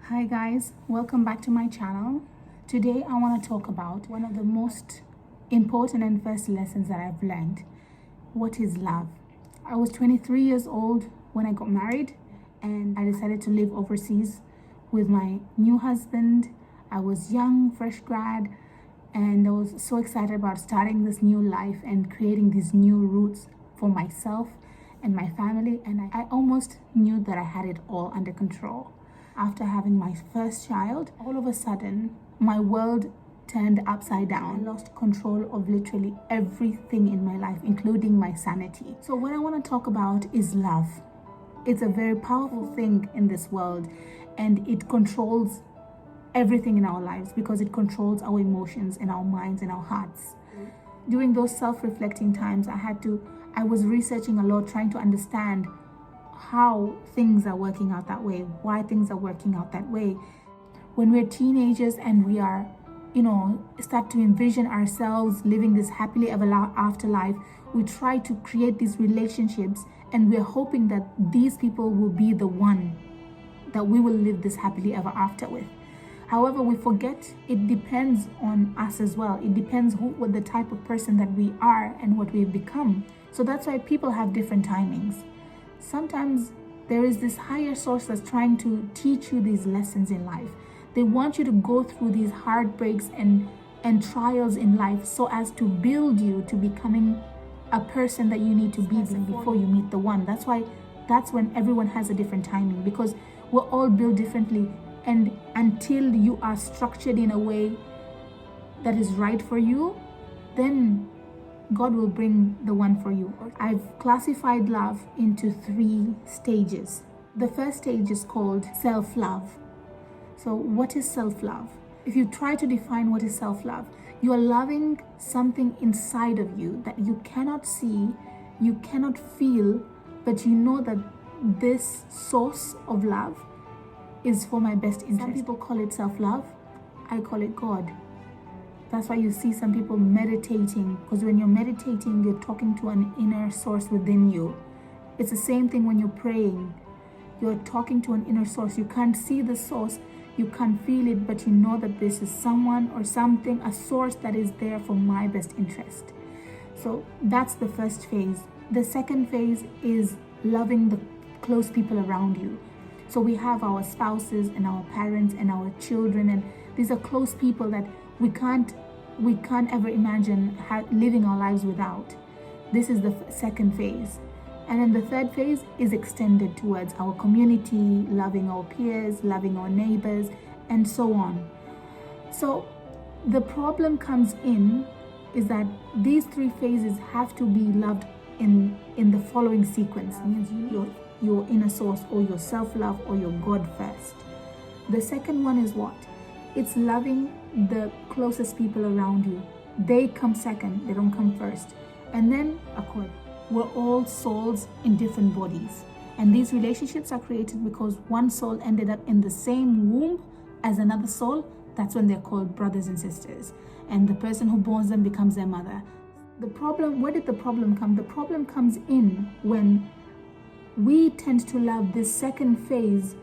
Hi guys, welcome back to my channel. Today I want to talk about one of the most important and first lessons that I've learned. What is love? I was 23 years old when I got married and I decided to live overseas with my new husband. I was young, fresh grad, and I was so excited about starting this new life and creating these new roots for myself and my family, and I almost knew that I had it all under control. After having my first child, all of a sudden, my world turned upside down. I lost control of literally everything in my life, including my sanity. So what I want to talk about is love. It's a very powerful thing in this world, and it controls everything in our lives because it controls our emotions and our minds and our hearts. During those self-reflecting times, I was researching a lot, trying to understand how things are working out that way, why things are working out that way. When we're teenagers and we are, start to envision ourselves living this happily ever after life, we try to create these relationships and we're hoping that these people will be the one that we will live this happily ever after with. However, we forget it depends on us as well. It depends what the type of person that we are and what we've become. So that's why people have different timings. Sometimes there is this higher source that's trying to teach you these lessons in life. They want you to go through these heartbreaks and trials in life so as to build you to becoming a person that you need to be before you meet the one. That's when everyone has a different timing, because we're all built differently, and until you are structured in a way that is right for you, then God will bring the one for you. I've classified love into 3 stages. The first stage is called self-love. So what is self-love? If you try to define what is self-love, you are loving something inside of you that you cannot see, you cannot feel, but you know that this source of love is for my best interest. Some people call it self-love. I call it God. That's why you see some people meditating, because when you're meditating, you're talking to an inner source within you. It's the same thing when you're praying. You're talking to an inner source. You can't see the source, you can't feel it, but you know that this is someone or something, a source that is there for my best interest. So that's the first phase. The second phase is loving the close people around you. So we have our spouses and our parents and our children, and these are close people that we can't ever imagine living our lives without. This is the second phase. And then the third phase is extended towards our community, loving our peers, loving our neighbors, and so on. So the problem comes in is that these 3 phases have to be loved in the following sequence. It means your inner source, or your self-love, or your God first. The second one is what? It's loving the closest people around you. They come second, they don't come first. And then accord. We're all souls in different bodies. And these relationships are created because one soul ended up in the same womb as another soul. That's when they're called brothers and sisters. And the person who borns them becomes their mother. Where did the problem come? The problem comes in when we tend to love this second phase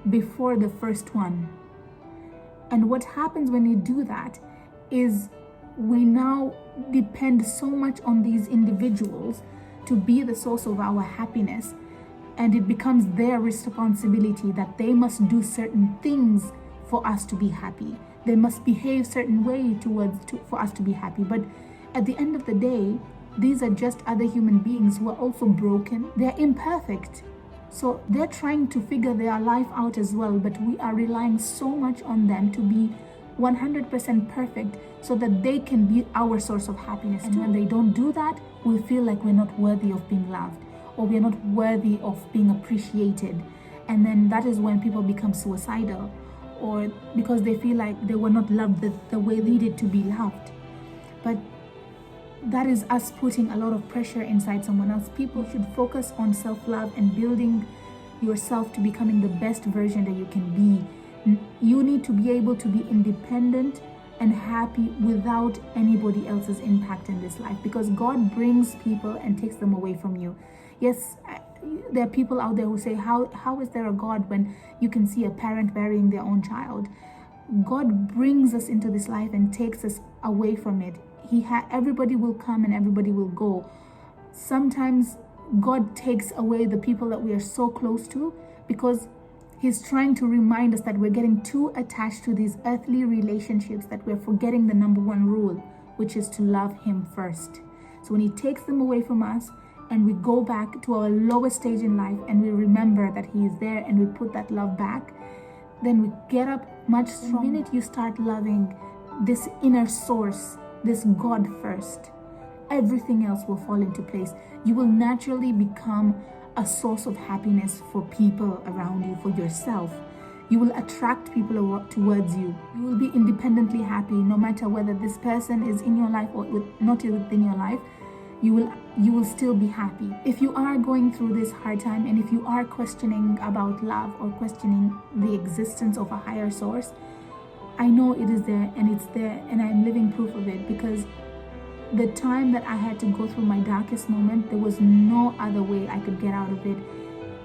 before the first one. And what happens when you do that is we now depend so much on these individuals to be the source of our happiness, and it becomes their responsibility that they must do certain things for us to be happy. They must behave certain way for us to be happy. But at the end of the day, these are just other human beings who are also broken. They're imperfect. So they're trying to figure their life out as well, but we are relying so much on them to be 100% perfect so that they can be our source of happiness. And when they don't do that, we feel like we're not worthy of being loved, or we're not worthy of being appreciated. And then that is when people become suicidal, or because they feel like they were not loved the way they needed to be loved. But that is us putting a lot of pressure inside someone else. People should focus on self-love and building yourself to becoming the best version that you can be. You need to be able to be independent and happy without anybody else's impact in this life, because God brings people and takes them away from you. Yes, there are people out there who say, how is there a God when you can see a parent burying their own child? God brings us into this life and takes us away from it. Everybody will come and everybody will go. Sometimes God takes away the people that we are so close to because He's trying to remind us that we're getting too attached to these earthly relationships that we're forgetting the number one rule, which is to love Him first. So when He takes them away from us and we go back to our lowest stage in life and we remember that He is there and we put that love back, then we get up much stronger. The minute you start loving this inner source, this God first, everything else will fall into place. You will naturally become a source of happiness for people around you, for yourself. You will attract people towards you. You will be independently happy no matter whether this person is in your life or not within your life. You will still be happy. If you are going through this hard time and if you are questioning about love or questioning the existence of a higher source, I know it is there and it's there, and I'm living proof of it, because the time that I had to go through my darkest moment, there was no other way I could get out of it.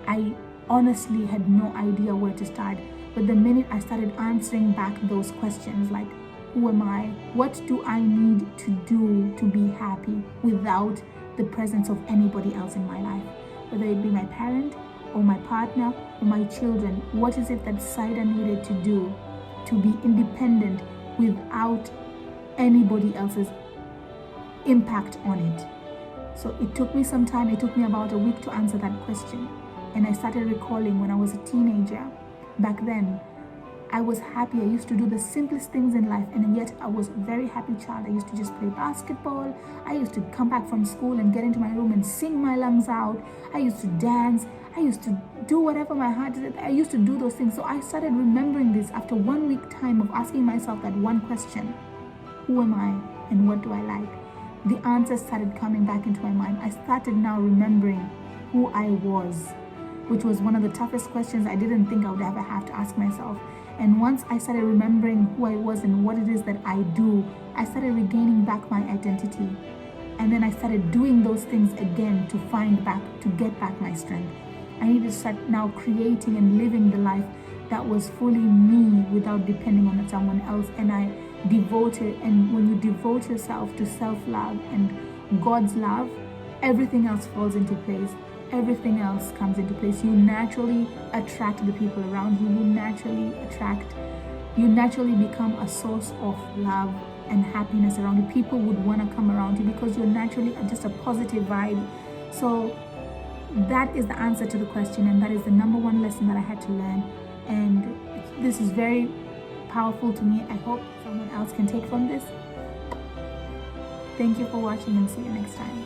I honestly had no idea where to start. But the minute I started answering back those questions like, who am I? What do I need to do to be happy without the presence of anybody else in my life? Whether it be my parent or my partner or my children, what is it that Saida needed to do to be independent without anybody else's impact on it? So it took me some time. It took me about a week to answer that question. And I started recalling when I was a teenager. Back then, I was happy. I used to do the simplest things in life, and yet I was a very happy child. I used to just play basketball. I used to come back from school and get into my room and sing my lungs out. I used to dance. I used to do whatever my heart did. I used to do those things. So I started remembering this after 1 week time of asking myself that one question: who am I and what do I like? The answers started coming back into my mind. I started now remembering who I was, which was one of the toughest questions I didn't think I would ever have to ask myself. And once I started remembering who I was and what it is that I do, I started regaining back my identity. And then I started doing those things again to get back my strength. I needed to start now creating and living the life that was fully me without depending on someone else. And I devoted, and when you devote yourself to self-love and God's love, everything else falls into place. Everything else comes into place. You naturally attract the people around you. You naturally become a source of love and happiness around you. People would want to come around you because you're naturally just a positive vibe. So that is the answer to the question, and that is the number one lesson that I had to learn. And this is very powerful to me. I hope someone else can take from this. Thank you for watching, and see you next time.